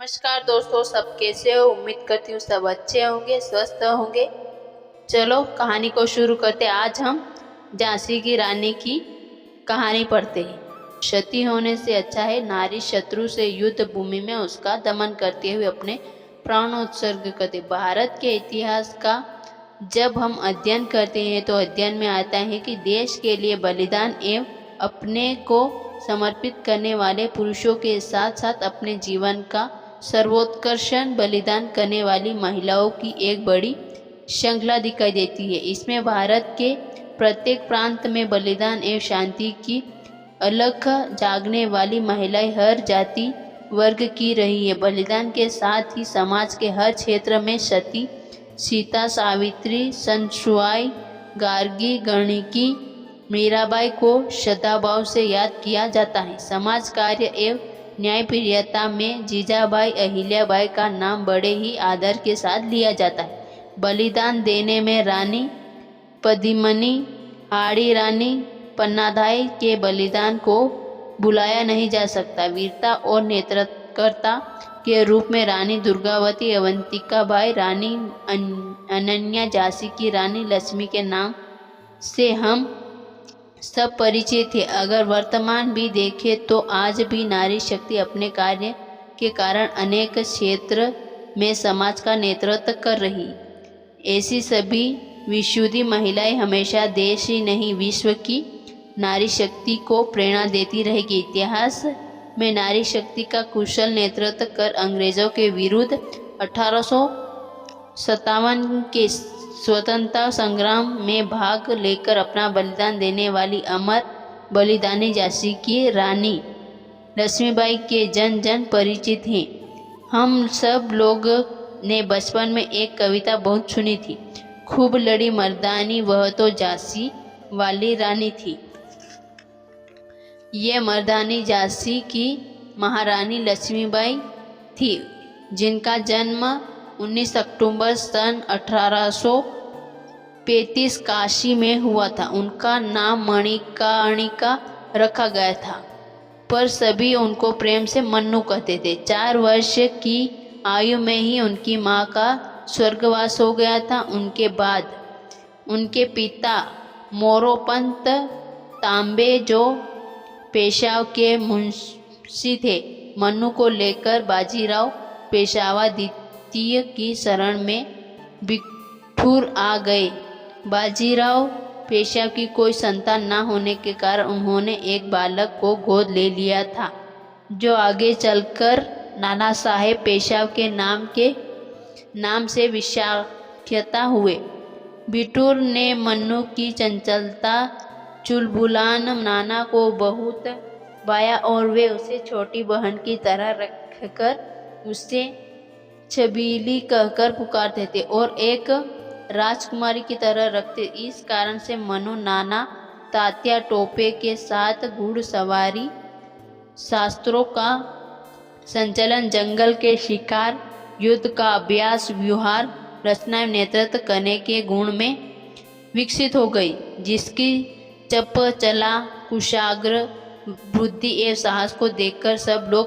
नमस्कार दोस्तों, सब कैसे हो। उम्मीद करती हूँ सब अच्छे होंगे, स्वस्थ होंगे। चलो कहानी को शुरू करते। आज हम झांसी की रानी की कहानी पढ़ते हैं। क्षति होने से अच्छा है नारी शत्रु से युद्ध भूमि में उसका दमन करते हुए अपने प्राण उत्सर्ग करते। भारत के इतिहास का जब हम अध्ययन करते हैं तो अध्ययन में आता है कि देश के लिए बलिदान एवं अपने को समर्पित करने वाले पुरुषों के साथ साथ अपने जीवन का सर्वोत्कर्षण बलिदान करने वाली महिलाओं की एक बड़ी श्रृंखला दिखाई देती है। इसमें भारत के प्रत्येक प्रांत में बलिदान एवं शांति की अलख जागने वाली महिलाएं हर जाति वर्ग की रही है। बलिदान के साथ ही समाज के हर क्षेत्र में सती, सीता, सावित्री, सनसुआई, गार्गी, गणिकी, मीराबाई को श्रद्धाभाव से याद किया जाता है। समाज कार्य एवं न्यायप्रियता में जीजाबाई, अहिल्याबाई का नाम बड़े ही आदर के साथ लिया जाता है। बलिदान देने में रानी पद्मिनी, हाड़ी रानी, पन्नाधाई के बलिदान को भुलाया नहीं जा सकता। वीरता और नेतृत्वकर्ता के रूप में रानी दुर्गावती, अवंतिकाबाई, रानी अनन्या, झांसी की रानी लक्ष्मी के नाम से हम सब परिचित थे। अगर वर्तमान भी देखें तो आज भी नारी शक्ति अपने कार्य के कारण अनेक क्षेत्र में समाज का नेतृत्व कर रही। ऐसी सभी विशुद्ध महिलाएं हमेशा देश ही नहीं विश्व की नारी शक्ति को प्रेरणा देती रहेगी। इतिहास में नारी शक्ति का कुशल नेतृत्व कर अंग्रेजों के विरुद्ध 1857 के स्वतंत्रता संग्राम में भाग लेकर अपना बलिदान देने वाली अमर बलिदानी झांसी की रानी लक्ष्मीबाई के जन जन परिचित हैं। हम सब लोग ने बचपन में एक कविता बहुत सुनी थी, खूब लड़ी मर्दानी वह तो झांसी वाली रानी थी। ये मर्दानी झांसी की महारानी लक्ष्मीबाई थी, जिनका जन्म 19 अक्टूबर सन 1835 काशी में हुआ था। उनका नाम मणिकर्णिका रखा गया था, पर सभी उनको प्रेम से मन्नू कहते थे। 4 वर्ष की आयु में ही उनकी माँ का स्वर्गवास हो गया था। उनके बाद उनके पिता मोरोपंत तांबे, जो पेशवा के मुंशी थे, मन्नू को लेकर बाजीराव पेशवा द्वितीय की शरण में बिठूर आ गए। बाजीराव पेशवा की कोई संतान न होने के कारण उन्होंने एक बालक को गोद ले लिया था, जो आगे चलकर नाना साहेब पेशवा के नाम से विख्यात हुए। बिठूर ने मन्नू की चंचलता, चुलबुलान नाना को बहुत भाया और वे उसे छोटी बहन की तरह रखकर उसे छबीली कहकर पुकारते थे और एक राजकुमारी की तरह रखते। इस कारण से मन्नू नाना तात्या टोपे के साथ घुड़सवारी, शास्त्रों का संचालन, जंगल के शिकार, युद्ध का अभ्यास, व्यवहार रचना एवं नेतृत्व करने के गुण में विकसित हो गई, जिसकी चप चला, कुशाग्र बुद्धि एवं साहस को देखकर सब लोग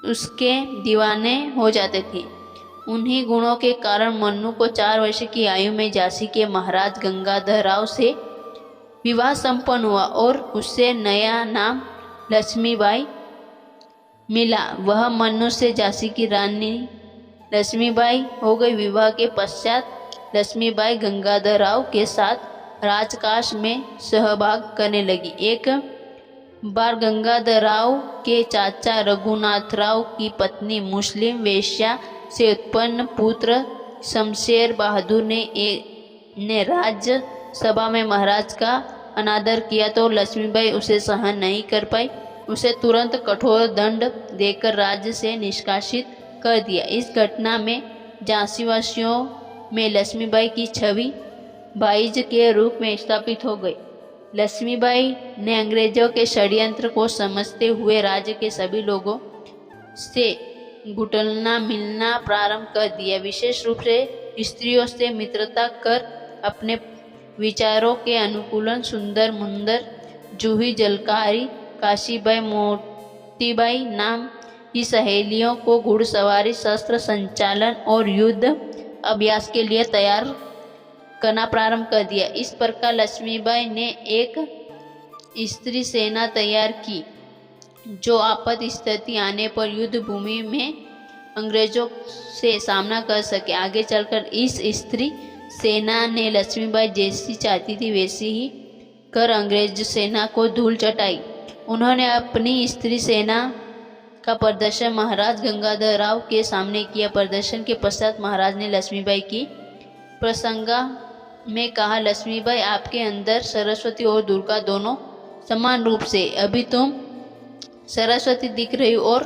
उसके दीवाने हो जाते थे। उन्हीं गुणों के कारण मन्नू को 4 वर्ष की आयु में झांसी के महाराज गंगाधर राव से विवाह संपन्न हुआ और उससे नया नाम लक्ष्मीबाई मिला। वह मन्नू से झांसी की रानी लक्ष्मीबाई हो गई। विवाह के पश्चात लक्ष्मीबाई गंगाधर राव के साथ राजकाज में सहभाग करने लगी। एक बार गंगाधर राव के चाचा रघुनाथ राव की पत्नी मुस्लिम वेश्या से उत्पन्न पुत्र शमशेर बहादुर ने राज्य सभा में महाराज का अनादर किया तो लक्ष्मीबाई उसे सहन नहीं कर पाई। उसे तुरंत कठोर दंड देकर राज्य से निष्कासित कर दिया। इस घटना में झांसी वासियों में लक्ष्मीबाई की छवि बाईज के रूप में स्थापित हो गई। लक्ष्मीबाई ने अंग्रेजों के षड्यंत्र को समझते हुए राज्य के सभी लोगों से घुटना मिलना प्रारंभ कर दिया। विशेष रूप से स्त्रियों से मित्रता कर अपने विचारों के अनुकूलन सुंदर मुंदर, जूही जलकारी, काशीबाई मुक्तिबाई नाम की सहेलियों को घुड़सवारी, शस्त्र संचालन और युद्ध अभ्यास के लिए तैयार करना प्रारंभ कर दिया। इस प्रकार लक्ष्मीबाई ने एक स्त्री सेना तैयार की जो आपात स्थिति आने पर युद्ध भूमि में अंग्रेजों से सामना कर सके। आगे चलकर इस स्त्री सेना ने लक्ष्मीबाई जैसी चाहती थी वैसी ही कर अंग्रेज सेना को धूल चटाई। उन्होंने अपनी स्त्री सेना का प्रदर्शन महाराज गंगाधर राव के सामने किया। प्रदर्शन के पश्चात महाराज ने लक्ष्मीबाई की प्रसंगा में कहा, लक्ष्मीबाई, आपके अंदर सरस्वती और दुर्गा दोनों समान रूप से, अभी तुम सरस्वती दिख रही और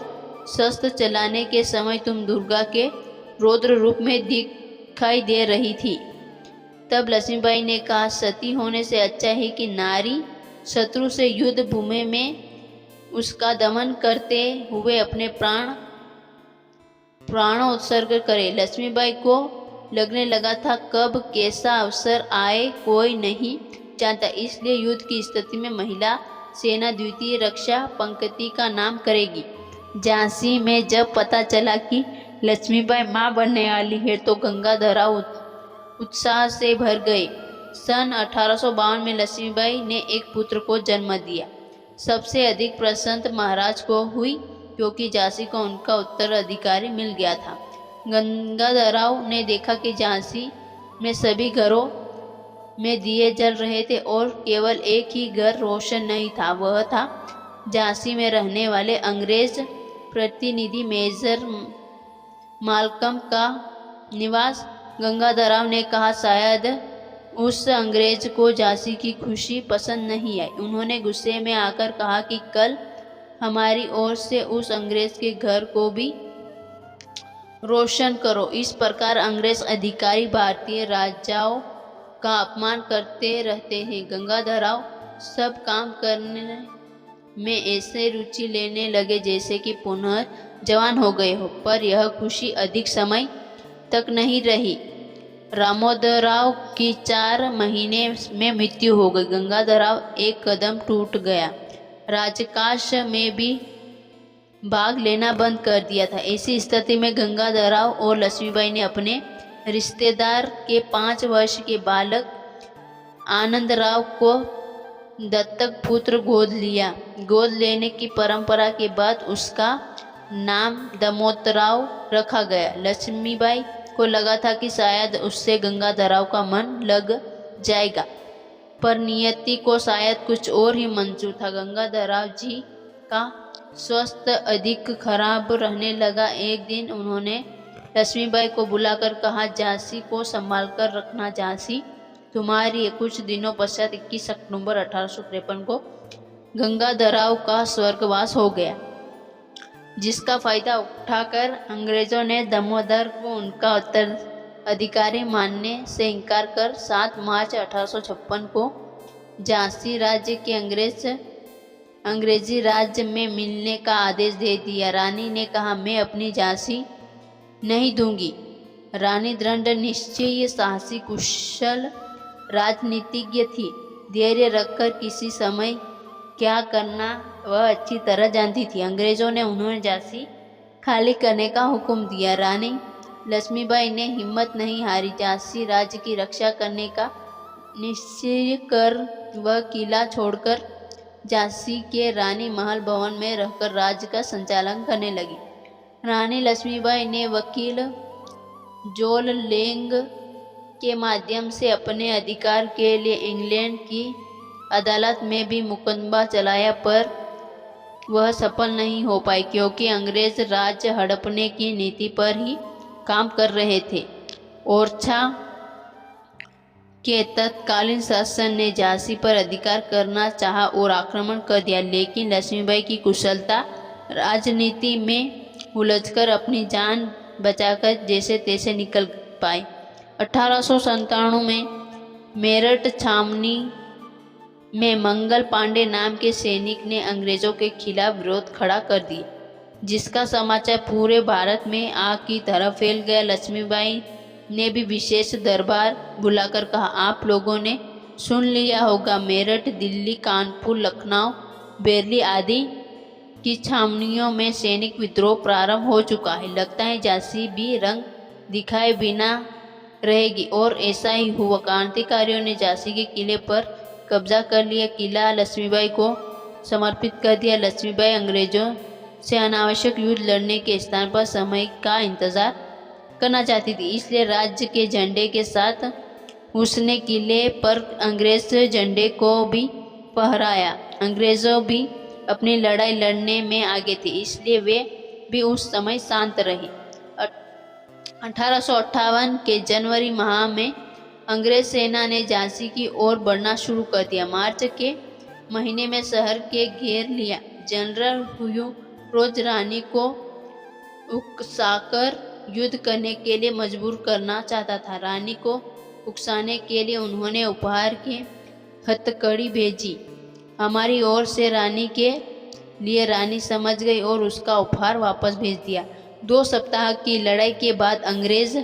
शस्त्र चलाने के समय तुम दुर्गा के रौद्र रूप में दिखाई दे रही थी। तब लक्ष्मीबाई ने कहा, सती होने से अच्छा है कि नारी शत्रु से युद्ध भूमि में उसका दमन करते हुए अपने प्राणोत्सर्ग करे। लक्ष्मीबाई को लगने लगा था कब कैसा अवसर आए कोई नहीं जानता, इसलिए युद्ध की स्थिति में महिला सेना द्वितीय रक्षा पंक्ति का नाम करेगी। झांसी में जब पता चला कि लक्ष्मीबाई मां बनने वाली है तो गंगाधरराव उत्साह से भर गए। सन 1852 में लक्ष्मीबाई ने एक पुत्र को जन्म दिया। सबसे अधिक प्रसन्न महाराज को हुई क्योंकि झांसी को उनका उत्तराधिकारी मिल गया था। गंगाधरराव ने देखा कि झांसी में सभी घरों में दिए जल रहे थे और केवल एक ही घर रोशन नहीं था, वह था झांसी में रहने वाले अंग्रेज प्रतिनिधि मेजर मालकम का निवास। गंगाधरराव ने कहा, शायद उस अंग्रेज को झांसी की खुशी पसंद नहीं आई। उन्होंने गुस्से में आकर कहा कि कल हमारी ओर से उस अंग्रेज के घर को भी रोशन करो। इस प्रकार अंग्रेज अधिकारी भारतीय राजाओं का अपमान करते रहते हैं। गंगाधरराव सब काम करने में ऐसे रुचि लेने लगे जैसे कि पुनः जवान हो गए हो, पर यह खुशी अधिक समय तक नहीं रही। रामोदरराव की 4 महीने में मृत्यु हो गई। गंगाधरराव एक कदम टूट गया, राजकाज में भी भाग लेना बंद कर दिया था। ऐसी स्थिति में गंगाधरराव और लक्ष्मीबाई ने अपने रिश्तेदार के 5 वर्ष के बालक आनंदराव को दत्तक पुत्र गोद लिया। गोद लेने की परंपरा के बाद उसका नाम दामोदरराव रखा गया। लक्ष्मीबाई को लगा था कि शायद उससे गंगाधरराव का मन लग जाएगा, पर नियति को शायद कुछ और ही मंजूर था। गंगाधरराव जी का स्वास्थ्य अधिक खराब रहने लगा। एक दिन उन्होंने लक्ष्मीबाई को बुलाकर कहा, झांसी को संभाल कर रखना। झांसी तुम्हारी। कुछ दिनों पश्चात 21 अक्टूबर 1853 को गंगाधरराव का स्वर्गवास हो गया, जिसका फायदा उठाकर अंग्रेजों ने दामोदर को उनका उत्तराधिकारी मानने से इनकार कर 7 मार्च 1856 को झांसी राज्य के अंग्रेजी राज्य में मिलने का आदेश दे दिया। रानी ने कहा, मैं अपनी झांसी नहीं दूंगी। रानी दृढ़ निश्चयी, साहसी, कुशल राजनीतिज्ञ थी। धैर्य रखकर किसी समय क्या करना वह अच्छी तरह जानती थी। अंग्रेजों ने उन्हें झांसी खाली करने का हुक्म दिया। रानी लक्ष्मीबाई ने हिम्मत नहीं हारी। झांसी राज्य की रक्षा करने का निश्चय कर वह किला छोड़कर झांसी के रानी महल भवन में रहकर राज्य का संचालन करने लगी। रानी लक्ष्मीबाई ने वकील जोल लेंग के माध्यम से अपने अधिकार के लिए इंग्लैंड की अदालत में भी मुकदमा चलाया, पर वह सफल नहीं हो पाई क्योंकि अंग्रेज राज्य हड़पने की नीति पर ही काम कर रहे थे। ओरछा के तत्कालीन शासन ने झांसी पर अधिकार करना चाहा और आक्रमण कर दिया, लेकिन लक्ष्मीबाई की कुशलता राजनीति में उलझकर अपनी जान बचाकर जैसे तैसे निकल पाए। 1897 में मेरठ छावनी में मंगल पांडे नाम के सैनिक ने अंग्रेजों के खिलाफ विरोध खड़ा कर दिया, जिसका समाचार पूरे भारत में आग की तरह फैल गया। लक्ष्मीबाई ने भी विशेष दरबार बुलाकर कहा, आप लोगों ने सुन लिया होगा, मेरठ, दिल्ली, कानपुर, लखनऊ, बरेली आदि की छावनियों में सैनिक विद्रोह प्रारंभ हो चुका है। लगता है झांसी भी रंग दिखाए बिना रहेगी, और ऐसा ही हुआ। क्रांतिकारियों ने झांसी के किले पर कब्जा कर लिया, किला लक्ष्मीबाई को समर्पित कर दिया। लक्ष्मीबाई अंग्रेजों से अनावश्यक युद्ध लड़ने के स्थान पर समय का इंतजार करना चाहती थी, इसलिए राज्य के झंडे के साथ उसने किले पर अंग्रेज झंडे को भी फहराया। अंग्रेजों भी अपनी लड़ाई लड़ने में आगे थे, इसलिए वे भी उस समय शांत रहे। 1858 के जनवरी माह में अंग्रेज सेना ने झांसी की ओर बढ़ना शुरू कर दिया। मार्च के महीने में शहर के घेर लिया। जनरल ह्यू रोज रानी को उकसाकर युद्ध करने के लिए मजबूर करना चाहता था। रानी को उकसाने के लिए उन्होंने उपहार की हथकड़ी भेजी हमारी ओर से रानी के लिए। रानी समझ गई और उसका उपहार वापस भेज दिया। 2 सप्ताह की लड़ाई के बाद अंग्रेज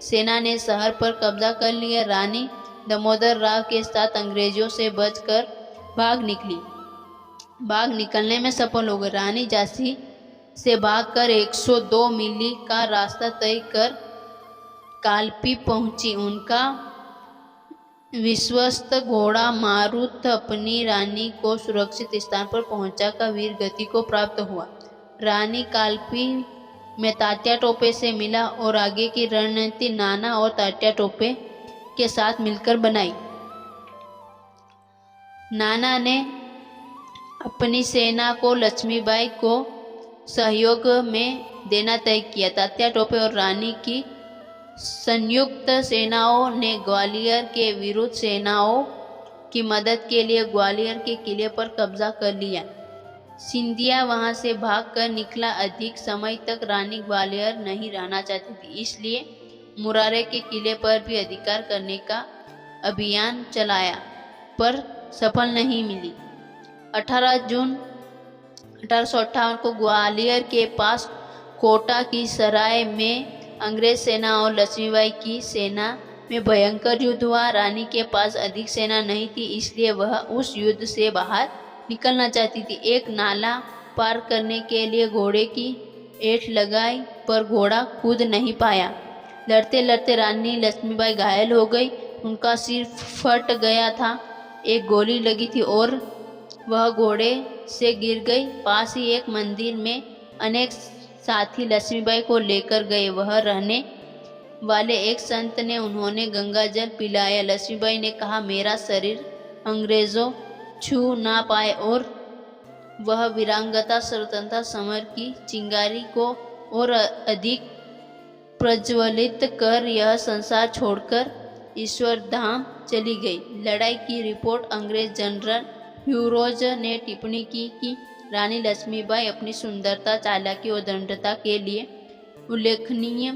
सेना ने शहर पर कब्जा कर लिया। रानी दामोदर राव के साथ अंग्रेजों से बचकर भाग निकलने में सफल हो गए। रानी झांसी से भागकर 102 मील का रास्ता तय कर कालपी पहुंची। उनका विश्वस्त घोड़ा मारुत अपनी रानी को सुरक्षित स्थान पर पहुंचाकर वीर गति को प्राप्त हुआ। रानी कालपी में तात्या टोपे से मिला और आगे की रणनीति नाना और तात्या टोपे के साथ मिलकर बनाई। नाना ने अपनी सेना को लक्ष्मीबाई को सहयोग में देना तय किया। तात्या टोपे और रानी की संयुक्त सेनाओं ने ग्वालियर के विरुद्ध सेनाओं की मदद के लिए ग्वालियर के किले पर कब्जा कर लिया। सिंधिया वहां से भागकर निकला। अधिक समय तक रानी ग्वालियर नहीं रहना चाहती थी, इसलिए मुरारे के किले पर भी अधिकार करने का अभियान चलाया, पर सफल नहीं मिली। 18 जून 1858 को ग्वालियर के पास कोटा की सराय में अंग्रेज सेना और लक्ष्मीबाई की सेना में भयंकर युद्ध हुआ। रानी के पास अधिक सेना नहीं थी, इसलिए वह उस युद्ध से बाहर निकलना चाहती थी। एक नाला पार करने के लिए घोड़े की ऐंठ लगाई, पर घोड़ा कूद नहीं पाया। लड़ते लड़ते रानी लक्ष्मीबाई घायल हो गई। उनका सिर फट गया था, एक गोली लगी थी और वह घोड़े से गिर गई। पास ही एक मंदिर में अनेक साथी लक्ष्मीबाई को लेकर गए। वह रहने वाले एक संत ने उन्होंने गंगा जल पिलाया। लक्ष्मीबाई ने कहा, मेरा शरीर अंग्रेजों छू ना पाए, और वह वीरांगता स्वतंत्रता समर की चिंगारी को और अधिक प्रज्वलित कर यह संसार छोड़कर ईश्वर धाम चली गई। लड़ाई की रिपोर्ट अंग्रेज जनरल ह्यूरोज ने टिप्पणी की कि रानी लक्ष्मीबाई अपनी सुंदरता, चालाकी और दृढ़ता के लिए उल्लेखनीय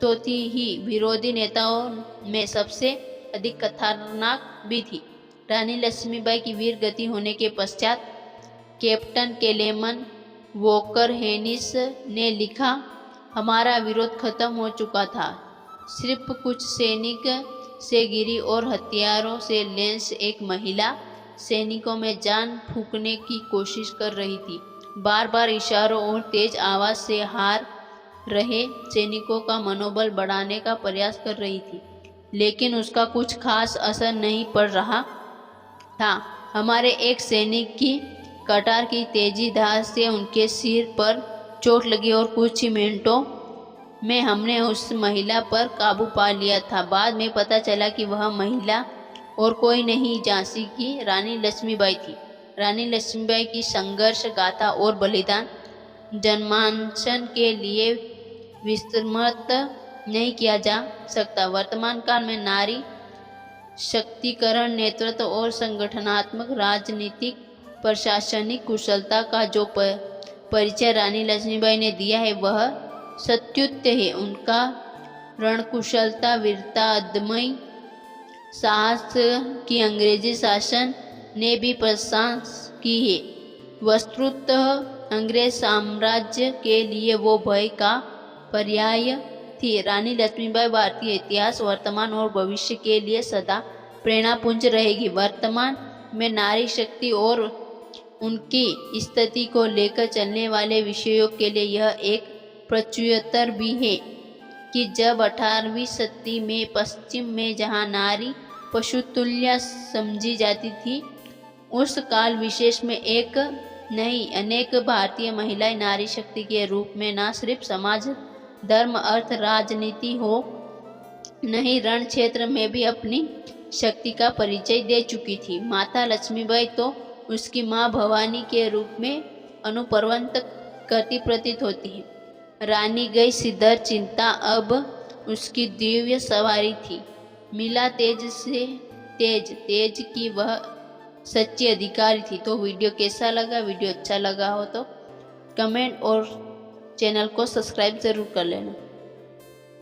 तो थी ही, विरोधी नेताओं में सबसे अधिक खतरनाक भी थी। रानी लक्ष्मीबाई की वीर गति होने के पश्चात कैप्टन केलेमन वॉकर हेनिस ने लिखा, हमारा विरोध खत्म हो चुका था। सिर्फ कुछ सैनिक से गिरी और हथियारों से लैस एक महिला सैनिकों में जान फूंकने की कोशिश कर रही थी। बार बार इशारों और तेज आवाज से हार रहे सैनिकों का मनोबल बढ़ाने का प्रयास कर रही थी, लेकिन उसका कुछ खास असर नहीं पड़ रहा था। हमारे एक सैनिक की कटार की तेजी धार से उनके सिर पर चोट लगी और कुछ ही मिनटों में हमने उस महिला पर काबू पा लिया था। बाद में पता चला कि वह महिला और कोई नहीं, झांसी की रानी लक्ष्मीबाई थी। रानी लक्ष्मीबाई की संघर्ष गाथा और बलिदान जनमानस के लिए विस्मृत नहीं किया जा सकता। वर्तमान काल में नारी शक्तिकरण, नेतृत्व और संगठनात्मक, राजनीतिक, प्रशासनिक कुशलता का जो परिचय रानी लक्ष्मीबाई ने दिया है वह सत्युत्य है। उनका रणकुशलता, वीरता, अदम्य साहस की अंग्रेजी शासन ने भी प्रशंसा की है। वस्तुतः अंग्रेज साम्राज्य के लिए वो भय का पर्याय थी। रानी लक्ष्मीबाई भारतीय इतिहास, वर्तमान और भविष्य के लिए सदा प्रेरणापुंज रहेगी। वर्तमान में नारी शक्ति और उनकी स्थिति को लेकर चलने वाले विषयों के लिए यह एक प्रत्युत्तर भी है कि जब 18वीं सदी में पश्चिम में जहाँ नारी पशुतुल्य समझी जाती थी, उस काल विशेष में एक नहीं अनेक भारतीय महिलाएं नारी शक्ति के रूप में न सिर्फ समाज, धर्म, अर्थ, राजनीति हो नहीं रण क्षेत्र में भी अपनी शक्ति का परिचय दे चुकी थी। माता लक्ष्मीबाई तो उसकी माँ भवानी के रूप में अनुपर्वत करती प्रतीत होती है। रानी गई सिद्धर चिंता अब उसकी दिव्य सवारी थी। मिला तेज से तेज की वह सच्ची अधिकारी थी। तो वीडियो कैसा लगा? वीडियो अच्छा लगा हो तो कमेंट और चैनल को सब्सक्राइब ज़रूर कर लेना।